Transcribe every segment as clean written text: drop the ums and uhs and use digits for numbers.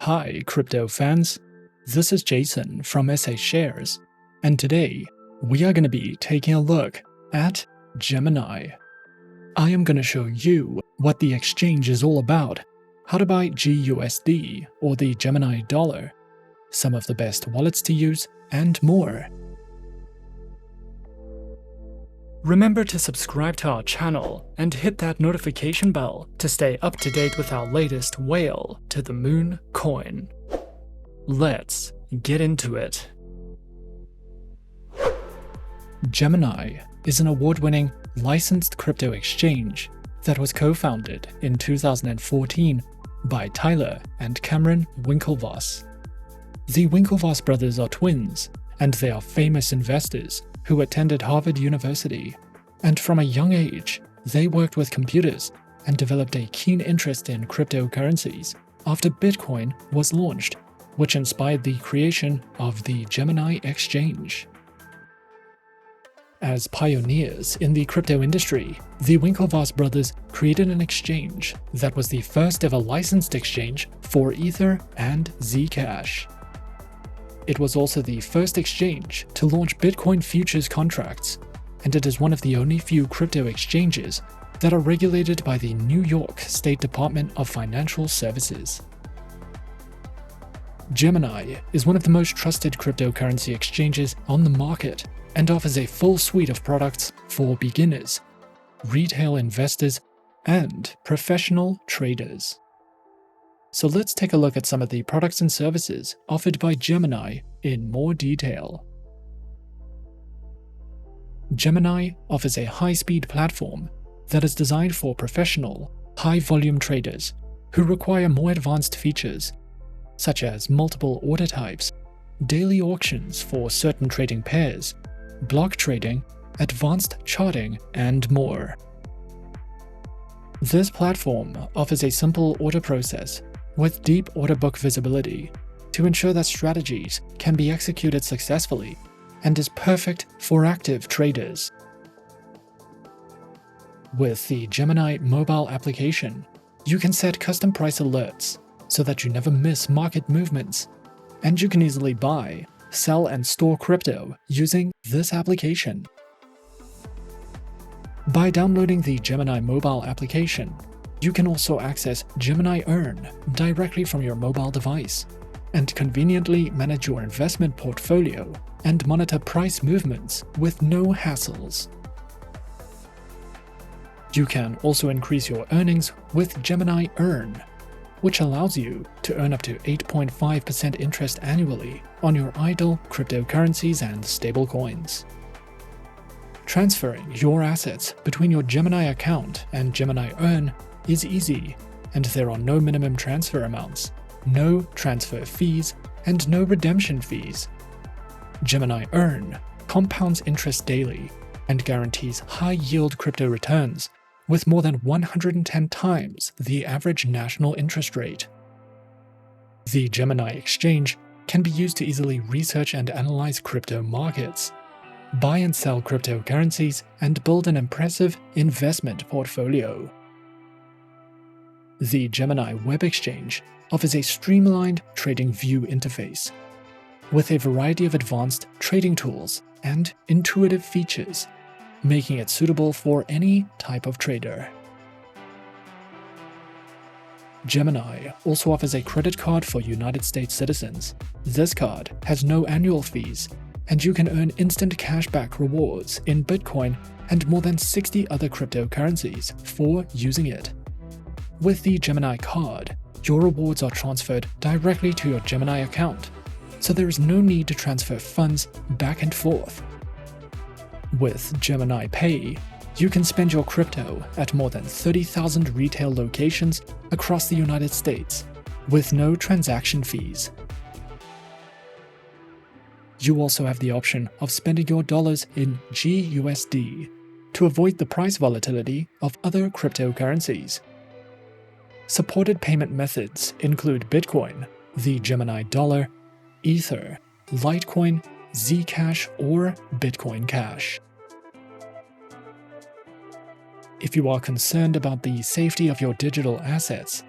Hi, crypto fans. This is Jason from SA Shares, and today we are going to be taking a look at Gemini. I am going to show you what the exchange is all about, how to buy GUSD or the Gemini Dollar, some of the best wallets to use, and more. Remember to subscribe to our channel and hit that notification bell to stay up to date with our latest whale to the moon coin. Let's get into it. Gemini is an award-winning licensed crypto exchange that was co-founded in 2014 by Tyler and Cameron Winklevoss. The Winklevoss brothers are twins, and they are famous investors who attended Harvard University, and from a young age, they worked with computers and developed a keen interest in cryptocurrencies after Bitcoin was launched, which inspired the creation of the Gemini exchange. As pioneers in the crypto industry, the Winklevoss brothers created an exchange that was the first ever licensed exchange for Ether and Zcash. It was also the first exchange to launch Bitcoin futures contracts, and it is one of the only few crypto exchanges that are regulated by the New York State Department of Financial Services. Gemini is one of the most trusted cryptocurrency exchanges on the market and offers a full suite of products for beginners, retail investors, and professional traders. So let's take a look at some of the products and services offered by Gemini in more detail. Gemini offers a high-speed platform that is designed for professional, high-volume traders who require more advanced features, such as multiple order types, daily auctions for certain trading pairs, block trading, advanced charting, and more. This platform offers a simple order process with deep order book visibility to ensure that strategies can be executed successfully and is perfect for active traders. With the Gemini mobile application, you can set custom price alerts so that you never miss market movements, and you can easily buy, sell, and store crypto using this application. By downloading the Gemini mobile application, you can also access Gemini Earn directly from your mobile device and conveniently manage your investment portfolio and monitor price movements with no hassles. You can also increase your earnings with Gemini Earn, which allows you to earn up to 8.5% interest annually on your idle cryptocurrencies and stablecoins. Transferring your assets between your Gemini account and Gemini Earn is easy, and there are no minimum transfer amounts, no transfer fees, and no redemption fees. Gemini Earn compounds interest daily and guarantees high-yield crypto returns with more than 110 times the average national interest rate. The Gemini exchange can be used to easily research and analyze crypto markets, buy and sell cryptocurrencies, and build an impressive investment portfolio. The Gemini Web Exchange offers a streamlined trading view interface with a variety of advanced trading tools and intuitive features, making it suitable for any type of trader. Gemini also offers a credit card for United States citizens. This card has no annual fees, and you can earn instant cashback rewards in Bitcoin and more than 60 other cryptocurrencies for using it. With the Gemini card, your rewards are transferred directly to your Gemini account, so there is no need to transfer funds back and forth. With Gemini Pay, you can spend your crypto at more than 30,000 retail locations across the United States with no transaction fees. You also have the option of spending your dollars in GUSD to avoid the price volatility of other cryptocurrencies. Supported payment methods include Bitcoin, the Gemini Dollar, Ether, Litecoin, Zcash, or Bitcoin Cash. If you are concerned about the safety of your digital assets,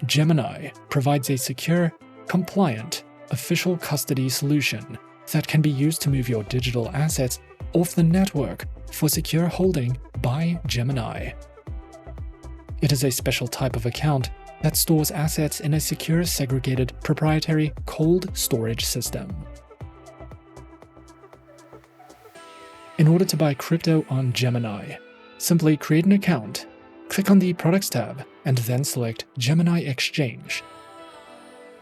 Gemini provides a secure, compliant, official custody solution that can be used to move your digital assets off the network for secure holding by Gemini. It is a special type of account that stores assets in a secure, segregated, proprietary cold storage system. In order to buy crypto on Gemini, simply create an account, click on the Products tab, and then select Gemini Exchange.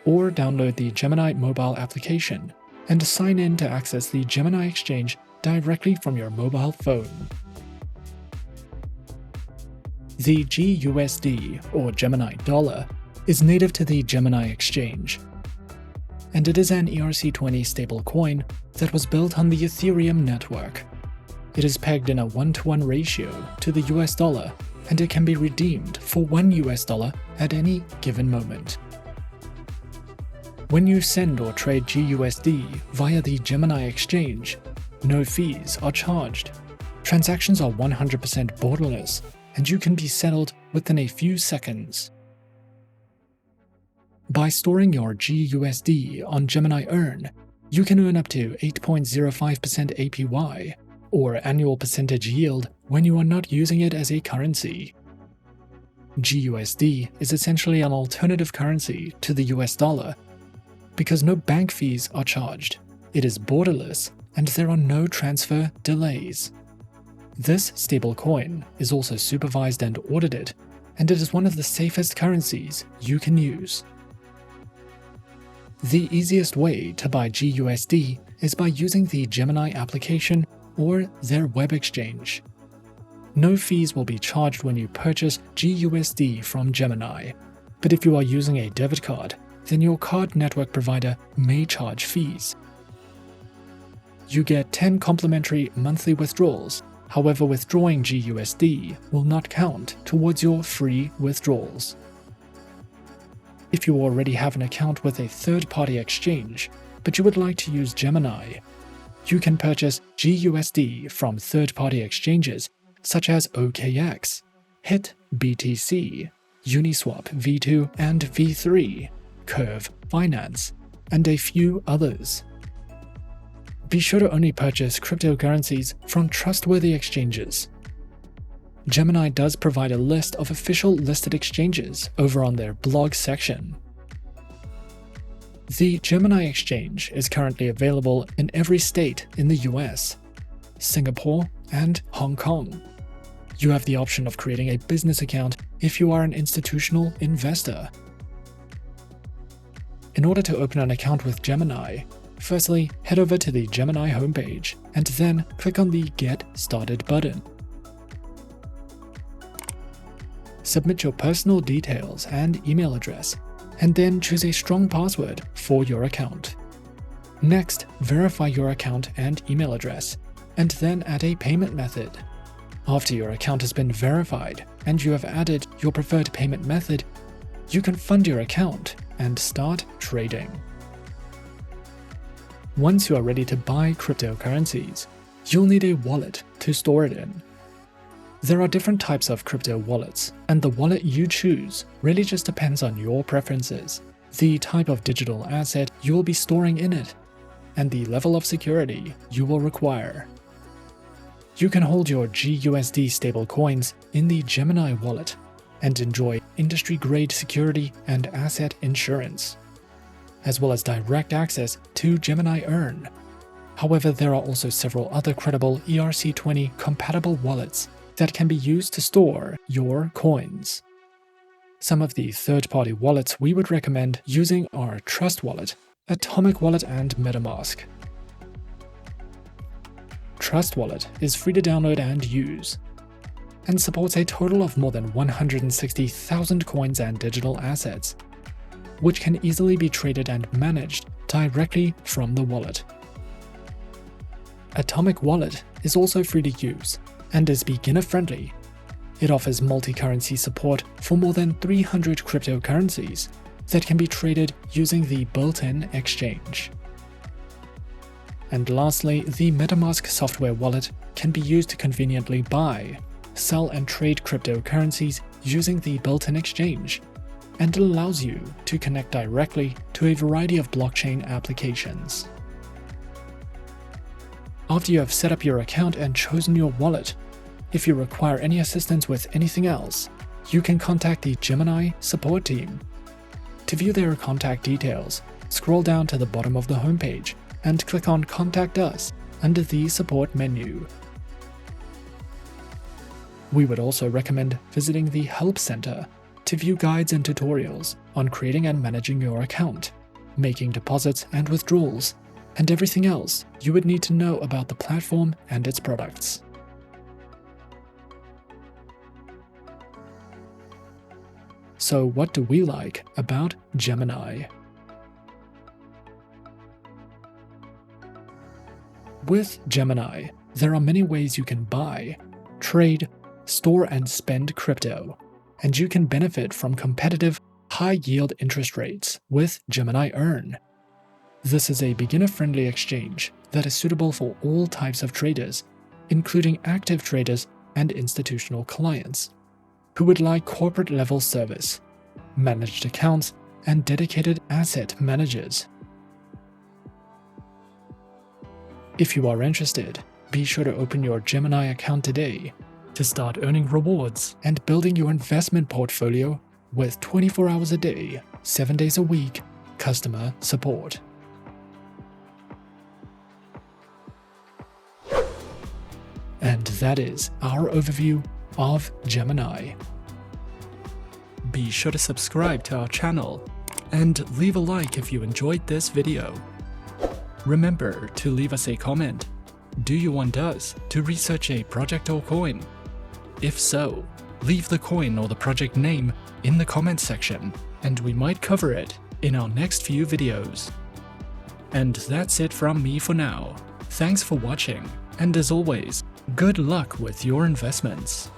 Or download the Gemini mobile application and sign in to access the Gemini Exchange directly from your mobile phone. The GUSD, or Gemini Dollar, is native to the Gemini Exchange, and it is an ERC20 stablecoin that was built on the Ethereum network. It is pegged in a 1-to-1 ratio to the US dollar, and it can be redeemed for $1 at any given moment. When you send or trade GUSD via the Gemini Exchange, no fees are charged. Transactions are 100% borderless, and you can be settled within a few seconds. By storing your GUSD on Gemini Earn, you can earn up to 8.05% APY, or annual percentage yield, when you are not using it as a currency. GUSD is essentially an alternative currency to the US dollar because no bank fees are charged. It is borderless, and there are no transfer delays. This stablecoin is also supervised and audited, and it is one of the safest currencies you can use. The easiest way to buy GUSD is by using the Gemini application or their web exchange. No fees will be charged when you purchase GUSD from Gemini, but if you are using a debit card, then your card network provider may charge fees. You get 10 complimentary monthly withdrawals. However, withdrawing GUSD will not count towards your free withdrawals. If you already have an account with a third-party exchange, but you would like to use Gemini, you can purchase GUSD from third-party exchanges such as OKX, HIT BTC, Uniswap V2 and V3, Curve Finance, and a few others. Be sure to only purchase cryptocurrencies from trustworthy exchanges. Gemini does provide a list of official listed exchanges over on their blog section. The Gemini Exchange is currently available in every state in the US, Singapore, and Hong Kong. You have the option of creating a business account if you are an institutional investor. In order to open an account with Gemini, firstly, head over to the Gemini homepage and then click on the Get Started button. Submit your personal details and email address, and then choose a strong password for your account. Next, verify your account and email address, and then add a payment method. After your account has been verified and you have added your preferred payment method, you can fund your account and start trading. Once you are ready to buy cryptocurrencies, you'll need a wallet to store it in. There are different types of crypto wallets, and the wallet you choose really just depends on your preferences, the type of digital asset you will be storing in it, and the level of security you will require. You can hold your GUSD stablecoins in the Gemini wallet and enjoy industry-grade security and asset insurance, as well as direct access to Gemini Earn. However, there are also several other credible ERC20 compatible wallets that can be used to store your coins. Some of the third-party wallets we would recommend using are Trust Wallet, Atomic Wallet, and MetaMask. Trust Wallet is free to download and use, and supports a total of more than 160,000 coins and digital assets, which can easily be traded and managed directly from the wallet. Atomic Wallet is also free to use and is beginner-friendly. It offers multi-currency support for more than 300 cryptocurrencies that can be traded using the built-in exchange. And lastly, the MetaMask software wallet can be used to conveniently buy, sell, and trade cryptocurrencies using the built-in exchange. and it allows you to connect directly to a variety of blockchain applications. After you have set up your account and chosen your wallet, if you require any assistance with anything else, you can contact the Gemini support team. To view their contact details, scroll down to the bottom of the homepage and click on Contact Us under the Support menu. We would also recommend visiting the Help Center to view guides and tutorials on creating and managing your account, making deposits and withdrawals, and everything else you would need to know about the platform and its products. So what do we like about Gemini? With Gemini, there are many ways you can buy, trade, store and spend crypto, and you can benefit from competitive, high-yield interest rates with Gemini Earn. This is a beginner-friendly exchange that is suitable for all types of traders, including active traders and institutional clients, who would like corporate-level service, managed accounts, and dedicated asset managers. If you are interested, be sure to open your Gemini account today to start earning rewards and building your investment portfolio with 24 hours a day, 7 days a week customer support. And that is our overview of Gemini. Be sure to subscribe to our channel and leave a like if you enjoyed this video. Remember to leave us a comment. Do you want us to research a project or coin? If so, leave the coin or the project name in the comment section, and we might cover it in our next few videos. And that's it from me for now. Thanks for watching, and as always, good luck with your investments.